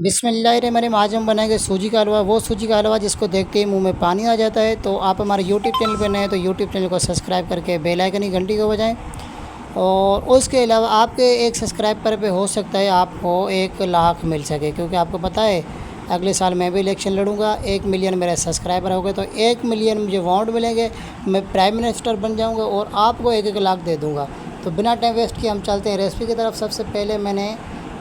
बिस्मिल्लाहिर्रहमानिर्रहीम। आज हम बनाएंगे सूजी का हलवा। वो सूजी का हलवा जिसको देखते ही मुंह में पानी आ जाता है। तो आप हमारे यूट्यूब चैनल पर नए हैं तो यूट्यूब चैनल को सब्सक्राइब करके बेल आइकन की घंटी को बजाएं। और उसके अलावा आपके एक सब्सक्राइबर पे हो सकता है आपको 1 लाख मिल सके, क्योंकि आपको पता है अगले साल मैं भी इलेक्शन लड़ूंगा। 1 मिलियन मेरे सब्सक्राइबर हो गए तो 1 मिलियन मुझे वोट मिलेंगे, मैं प्राइम मिनिस्टर बन जाऊँगा और आपको 1-1 लाख दे दूँगा। तो बिना टाइम वेस्ट किए हम चलते हैं रेसिपी की तरफ। सबसे पहले मैंने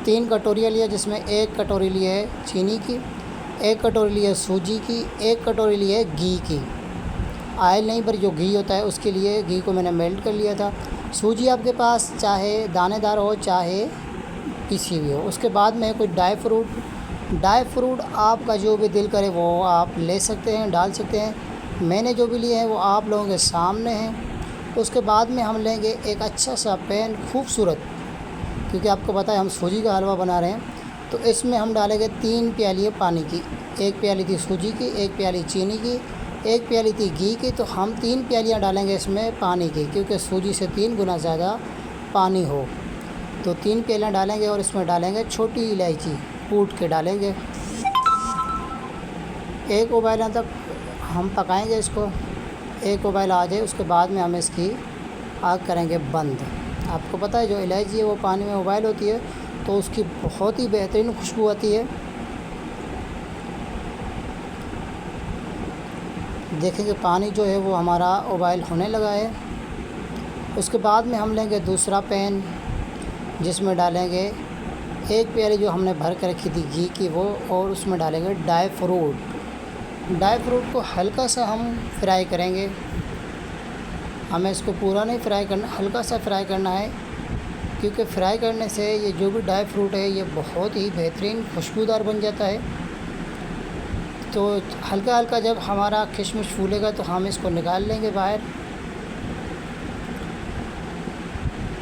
3 कटोरियाँ लिया, जिसमें 1 कटोरी ली है चीनी की, 1 कटोरी ली है सूजी की, 1 कटोरी ली है घी की। ऑयल नहीं पर जो घी होता है उसके लिए घी को मैंने मेल्ट कर लिया था। सूजी आपके पास चाहे दानेदार हो चाहे पिसी हुई हो। उसके बाद में कोई ड्राई फ्रूट आपका जो भी दिल करे वो आप ले सकते हैं, डाल सकते हैं। मैंने जो भी लिए हैं वो आप लोगों के सामने हैं। उसके बाद में हम लेंगे एक अच्छा सा पैन, खूबसूरत, क्योंकि आपको पता है हम सूजी का हलवा बना रहे हैं। तो इसमें हम डालेंगे 3 प्याली पानी की। 1 प्याली थी सूजी की, 1 प्याली चीनी की, 1 प्याली थी घी की। तो हम 3 प्यालियाँ डालेंगे इसमें पानी की, क्योंकि सूजी से 3 गुना ज़्यादा पानी हो। तो 3 प्यालियाँ डालेंगे और इसमें डालेंगे छोटी इलायची, कूट के डालेंगे। एक उबाल आने तक हम पकाएंगे इसको। एक उबाल आ जाए उसके बाद में हम इसकी आग करेंगे बंद। आपको पता है जो इलायची है वो पानी में उबाल होती है तो उसकी बहुत ही बेहतरीन खुशबू आती है। देखेंगे पानी जो है वो हमारा उबाल होने लगा है। उसके बाद में हम लेंगे दूसरा पैन, जिसमें डालेंगे 1 प्याली जो हमने भर कर रखी थी घी की वो, और उसमें डालेंगे ड्राई फ्रूट को हल्का सा हम फ्राई करेंगे। हमें इसको पूरा नहीं फ्राई करना, हल्का सा फ्राई करना है, क्योंकि फ्राई करने से ये जो भी ड्राई फ्रूट है ये बहुत ही बेहतरीन खुशबूदार बन जाता है। तो हल्का हल्का जब हमारा किशमिश फूलेगा तो हम इसको निकाल लेंगे बाहर।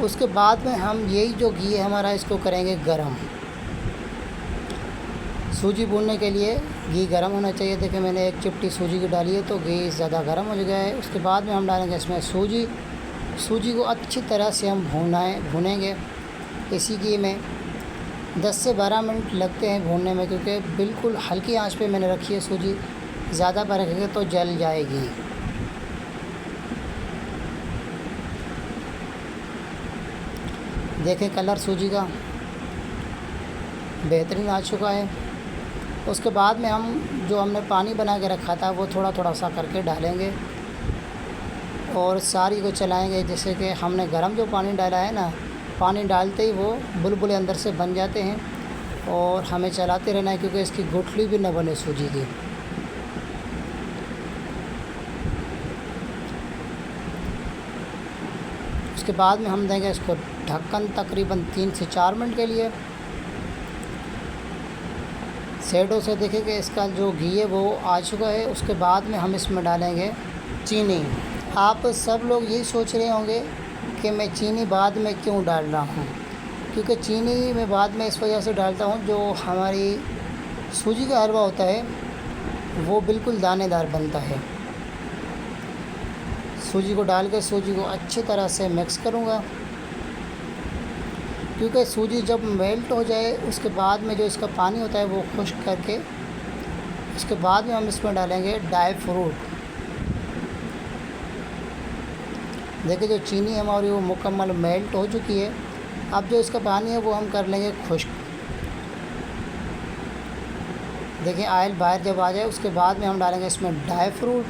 उसके बाद में हम यही जो घी है हमारा इसको करेंगे गरम। सूजी भूनने के लिए घी गरम होना चाहिए। देखिए मैंने 1 चिपटी सूजी की डाली है तो घी ज़्यादा गरम हो गया है। उसके बाद में हम डालेंगे इसमें सूजी को अच्छी तरह से हम भूनेंगे। इसी घी में 10 से 12 मिनट लगते हैं भूनने में, क्योंकि बिल्कुल हल्की आंच पे मैंने रखी है सूजी। ज़्यादा पर रखेंगे तो जल जाएगी। देखें कलर सूजी का बेहतरीन आ चुका है। उसके बाद में हम जो हमने पानी बना के रखा था वो थोड़ा थोड़ा सा करके डालेंगे और सारी को चलाएंगे। जैसे कि हमने गर्म जो पानी डाला है ना, पानी डालते ही वो बुलबुले अंदर से बन जाते हैं और हमें चलाते रहना है, क्योंकि इसकी गुठली भी न बने सूजी की। उसके बाद में हम देंगे इसको ढक्कन तकरीबन 3 से 4 मिनट के लिए। सेडो से देखेंगे इसका जो घी है वो आ चुका है। उसके बाद में हम इसमें डालेंगे चीनी। आप सब लोग यही सोच रहे होंगे कि मैं चीनी बाद में क्यों डाल रहा हूँ, क्योंकि चीनी मैं बाद में इस वजह से डालता हूँ, जो हमारी सूजी का हलवा होता है वो बिल्कुल दानेदार बनता है। सूजी को डाल के सूजी को अच्छी तरह से मिक्स करूँगा, क्योंकि सूजी जब मेल्ट हो जाए उसके बाद में जो इसका पानी होता है वो खुश्क करके उसके बाद में हम इसमें डालेंगे ड्राई फ्रूट। देखिए जो चीनी हमारी वो मुकम्मल मेल्ट हो चुकी है। अब जो इसका पानी है वो हम कर लेंगे खुश्क। देखिए ऑयल बाहर जब आ जाए उसके बाद में हम डालेंगे इसमें ड्राई फ्रूट।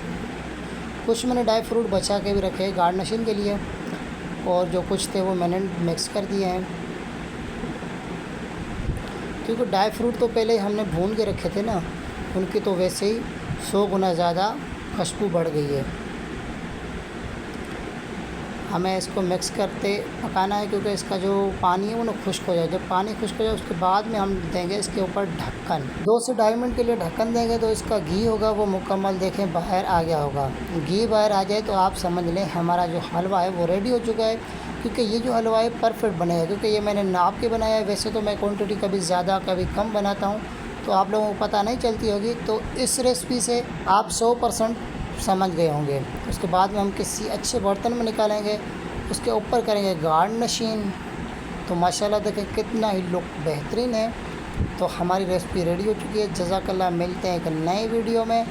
कुछ मैंने ड्राई फ्रूट बचा के भी रखे गार्निशिंग के लिए, और जो कुछ थे वो मैंने मिक्स कर दिए हैं, क्योंकि ड्राई फ्रूट तो पहले ही हमने भून के रखे थे ना, उनकी तो वैसे ही 100 गुना ज़्यादा खुशबू बढ़ गई है। हमें इसको मिक्स करते पकाना है, क्योंकि इसका जो पानी है वो ना खुश्क हो जाए। जब पानी खुश्क हो जाए उसके बाद में हम देंगे इसके ऊपर ढक्कन। 2 से 2.5 मिनट के लिए ढक्कन देंगे तो इसका घी होगा वो मुकम्मल देखें बाहर आ गया होगा। घी बाहर आ जाए तो आप समझ लें हमारा जो हलवा है वो रेडी हो चुका है, क्योंकि ये जो हलवा है परफेक्ट बनेगा। क्योंकि ये मैंने नाप के बनाया है, वैसे तो मैं क्वान्टिटी कभी ज़्यादा कभी कम बनाता हूँ तो आप लोगों को पता नहीं चलती होगी। तो इस रेसिपी से आप 100% समझ गए होंगे। उसके बाद में हम किसी अच्छे बर्तन में निकालेंगे, उसके ऊपर करेंगे गार्निशिंग। तो माशाल्लाह देखें कितना ही लुक बेहतरीन है। तो हमारी रेसिपी रेडी हो चुकी है। जज़ाकल्लाह, मिलते हैं एक नए वीडियो में,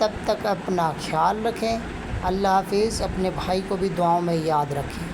तब तक अपना ख्याल रखें। अल्लाह हाफिज़। अपने भाई को भी दुआओं में याद रखें।